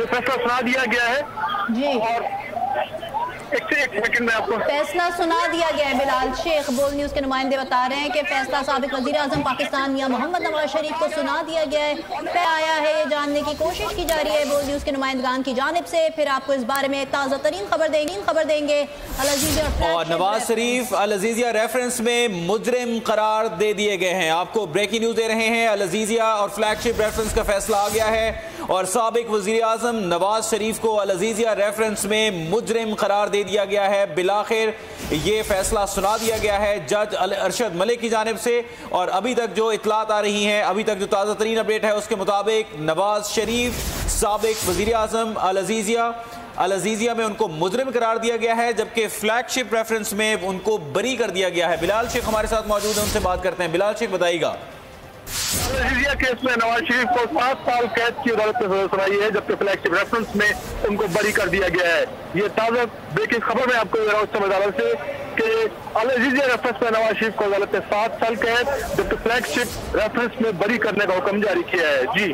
ये फैसला सुना दिया गया है जी। और एक सेकंड में आपको फैसला सुना दिया गया है। बिलाल शेख बोल न्यूज के नुमाइंदे बता रहे हैं कि फैसला साबिक वजीर आजम पाकिस्तान मियां मोहम्मद नवाज शरीफ को सुना दिया गया है। आया है ये जानने की कोशिश की जा रही है बोल न्यूज के नुमाइंदगान की जानिब से। फिर आपको इस बारे में ताज़ा तरीन खबर देंगे। और नवाज शरीफ अल अजीजिया रेफरेंस में मुजरिम करार दे दिए गए हैं। आपको ब्रेकिंग न्यूज दे रहे हैं। अल अजीजिया और फ्लैगशिप रेफरेंस का फैसला आ गया है और साबिक वजीर आजम नवाज शरीफ को अल अजीजिया रेफरेंस में मुजरिम करार दे दिया गया है। बिलाखिर ये फैसला सुना दिया गया है जज अरशद मलिक की जानिब से। और अभी तक जो इतलात आ रही हैं, अभी तक जो ताज़ा तरीन अपडेट है उसके मुताबिक नवाज शरीफ साबिक वजीर आजम अल अजीजिया में उनको मुजरिम करार दिया गया है, जबकि फ्लैगशिप रेफरेंस में उनको बरी कर दिया गया है। बिलाल शेख हमारे साथ मौजूद है, उनसे बात करते हैं। बिलाल शेख बताइएगा। अजीजिया केस में नवाज शरीफ को 7 साल कैद की अदालत ने सजा सुनाई है, जबकि फ्लैगशिप रेफरेंस में उनको बरी कर दिया गया है। ये ताज़ा ब्रेकिंग खबर मैं आपको दे रहा हूँ उस अदालत से कि अल अजीजिया रेफरेंस में नवाज शरीफ को अदालत ने 7 साल कैद, जबकि फ्लैगशिप रेफरेंस में बरी करने का हुक्म जारी किया है। जी,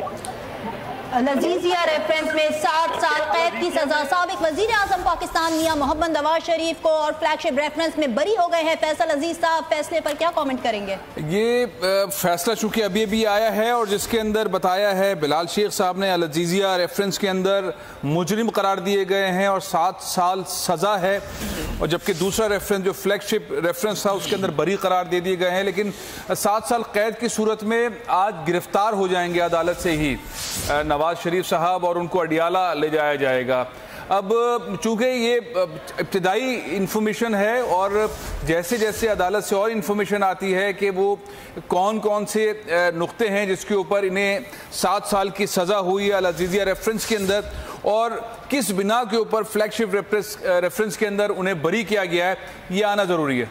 अल अजीजिया रेफरेंस में 7 साल कैद की सजा साबिक वजीर आजम पाकिस्तान मियां मोहम्मद नवाज शरीफ को और फ्लैगशिप रेफरेंस में बरी हो गए हैं। फैसल अजीज साहब, फैसले पर क्या कमेंट करेंगे? ये फैसला चूंकि अभी आया है और जिसके अंदर बताया है बिलाल शेख साहब ने, अल अजीजिया रेफरेंस के अंदर मुजरिम करार दिए गए हैं और 7 साल सजा है, और जबकि दूसरा रेफरेंस जो फ्लैगशिप रेफरेंस था उसके अंदर बरी करार दे दिए गए हैं। लेकिन 7 साल कैद की सूरत में आज गिरफ्तार हो जाएंगे अदालत से ही नवाज शरीफ साहब और उनको अडियाला ले जाया जाएगा। अब चूंकि ये इब्तिदाई इंफॉर्मेशन है और जैसे जैसे अदालत से और इंफॉर्मेशन आती है कि वो कौन कौन से नुक्ते हैं जिसके ऊपर इन्हें 7 साल की सज़ा हुई अल अजीजिया रेफरेंस के अंदर और किस बिना के ऊपर फ्लैगशिप रेफरेंस के अंदर उन्हें बरी किया गया है, ये आना ज़रूरी है।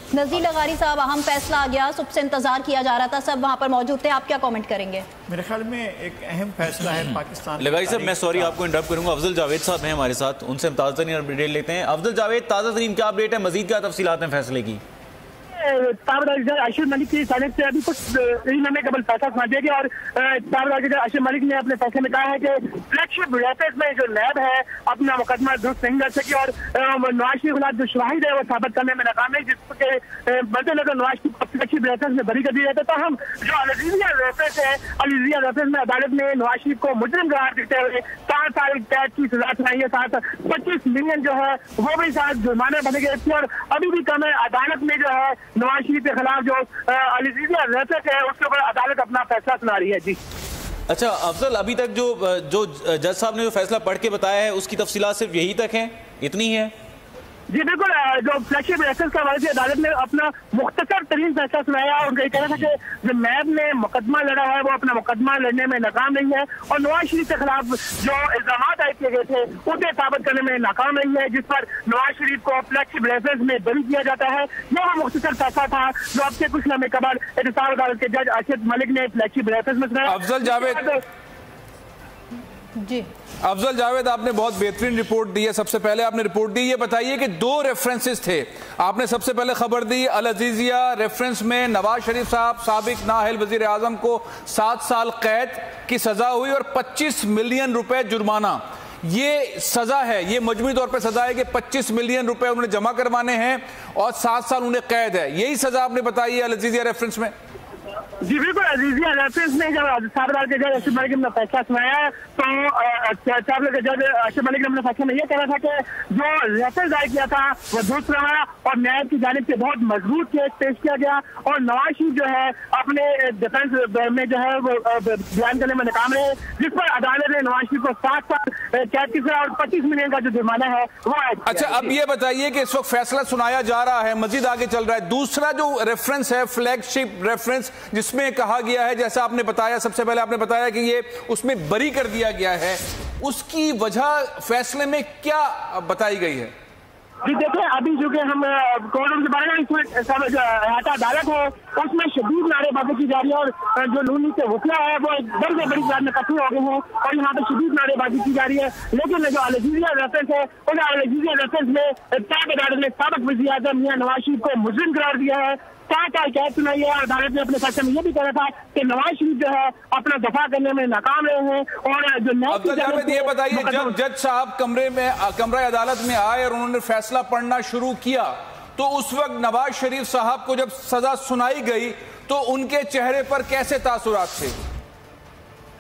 नज़ीर लगारी साहब, अहम फैसला आ गया, सुबह से इंतजार किया जा रहा था, सब वहाँ पर मौजूद थे, आप क्या कमेंट करेंगे? मेरे ख्याल में एक अहम फैसला है पाकिस्तान। लगारी साहब, मैं सॉरी आपको इंटरप्ट करूंगा, अफजल जावेद साहब हैं हमारे साथ, उनसे हम ताज़ा तरीन अपडेट लेते हैं। अफजल जावेद, ताज़ा तरीन क्या अपडेट है, मजीद क्या तफसीलात हैं फैसले की? अरशद मलिक की जानिब से अभी कुछ इन्होंने कबल फैसला सुना दिया गया और अरशद मलिक ने अपने फैसले में कहा है कि फ्लैगशिप रेफरेंस में जो नैब है अपना मुकदमा दुरुस्त नहीं कर सकी और नवाज के खिलाफ जो शवाहिद है वो साबित करने में नाकाम है, जिसके मद्देनजर नवाज को फ्लैगशिप रेफरेंस में बरी कर दिया जाता है। हम जो अल अजीजिया रेफरेंस है, अल अजीजिया रेफरेंस में अदालत ने नवाज शरीफ को मुजरिम करार देते हुए 7 साल कैद की सजा सुनाई है, साथ 25 मिलियन जो है वो भी साथ जुर्माने बने गए थे। और अभी भी कम है, अदालत में जो है नवाज शरीफ के खिलाफ जो अल अजीजिया रेफरेंस है उसके ऊपर अदालत अपना फैसला सुना रही है। जी, अच्छा अफजल, अभी तक जो जज साहब ने जो फैसला पढ़ के बताया है उसकी तफसीलात सिर्फ यही तक है, इतनी ही है? जी बिल्कुल, जो फ्लैगशिप रेफरेंस का हवाले से अदालत ने अपना मुख्तसर तरीन फैसला सुनाया और उनका कहना था कि जो नैब ने मुकदमा लड़ा है वो अपना मुकदमा लड़ने में नाकाम नहीं है और नवाज शरीफ के खिलाफ जो इल्जाम आयद किए गए थे उसे साबित करने में नाकाम नहीं है, जिस पर नवाज शरीफ को फ्लैगशिप रेफरेंस में बरी किया जाता है। यह मुख्तसर फैसला था जो अब से कुछ लम्हे कबल एहतसाब अदालत के जज अरशद मलिक ने फ्लैगशिप रेफरेंस में सुनाया। अफजल जावेद, आपने बहुत बेहतरीन रिपोर्ट दी है। सबसे पहले आपने रिपोर्ट दी, ये बताइए कि 2 रेफरेंसेस थे। आपने सबसे पहले खबर दी अल अजीजिया रेफरेंस में नवाज शरीफ साहब साबिक नाअहल वजीर आजम को 7 साल कैद की सजा हुई और 25 मिलियन रुपए जुर्माना। ये सजा है, ये मजमूई तौर पर सजा है कि 25 मिलियन रुपए उन्हें जमा करवाने हैं और 7 साल उन्हें कैद है। यही सजा आपने बताई है अल अजीजिया रेफरेंस में? जी बिल्कुल, अजीजिया रेफरेंस में जब साहब के जज अरशद मलिक ने अपना फैसला सुनाया तो साहब के जज अरशद मलिक ने अपने फैसले में यह कहना था कि जो रेफरेंस दायर किया था वो दुरुस्त रहा और न्याय की जानिब से बहुत मजबूत केस पेश किया गया और नवाज शरीफ जो है अपने डिफेंस में जो है वो बयान करने में नाकाम रहे, जिस पर अदालत ने नवाज शरीफ को 7 साल कैद की सजा और 25 मिलियन का जो जुर्माना है वो। अच्छा, अब ये बताइए कि इस वक्त फैसला सुनाया जा रहा है, मजीद आगे चल रहा है, दूसरा जो रेफरेंस है फ्लैगशिप रेफरेंस जिसमें कहा गया है, जैसा आपने बताया, सबसे पहले आपने बताया कि ये उसमें बरी कर दिया गया है, उसकी वजह फैसले में क्या बताई गई है? जी देखिए, अभी चूंकि हम कोर्ट से बाहर अदालत है उसमें शदीद नारेबाजी की जा रही है और जो नून लीग के वकला है वो बड़ी बड़ी तादाद में इकट्ठे हो गए हैं और यहाँ पे शदीद नारेबाजी की जा रही है। लेकिन जो अल-अज़ीज़िया रेफरेंस है उस अल-अज़ीज़िया रेफरेंस में तलब अदालत ने साबिक वज़ीर आज़म मियां नवाज शरीफ को मुजरिम करार दिया है। क्या कैद सुनाई है। अदालत ने अपने फैसले में यह भी कहा था कि नवाज शरीफ जो है अपना दफा करने में नाकाम रहे हैं और जो ये बताइए, जब जज साहब कमरे अदालत में आए और उन्होंने फैसला पढ़ना शुरू किया तो उस वक्त नवाज शरीफ साहब को जब सजा सुनाई गई तो उनके चेहरे पर कैसे तासुरात थे?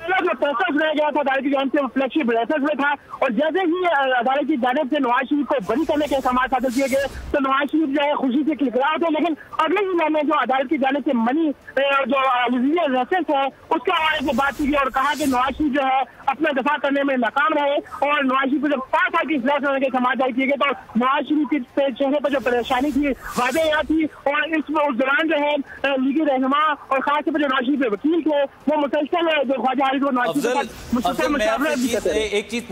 जो फैसला सुनाया गया था अदालत की जानिब से फ्लैगशिप रेफरेंस में था और जैसे ही अदालत की जानिब से नवाज शरीफ को बरी करने के समाज हासिल किए गए तो नवाज शरीफ जो है खुशी से किलकिला थे। लेकिन अगले ही महीने जो अदालत की जानिब से मनी जो अल-अज़ीज़िया रेफरेंस है उसके हवाले से बात की गई और कहा कि नवाज शरीफ जो है अपना दफा करने में नाकाम रहे और नवाज शरीफ को जब 5 साल की सजा सुनाने के समाज जारी किए गए तो नवाज शरीफ के चेहरे पर जो परेशानी थी वादे यहाँ थी और उस दौरान जो है लीगी रहनुमा और खासतौर पर जो नवाज शरीफ के वकील थे वो मुसलसल जो ख्वाजा एक चीज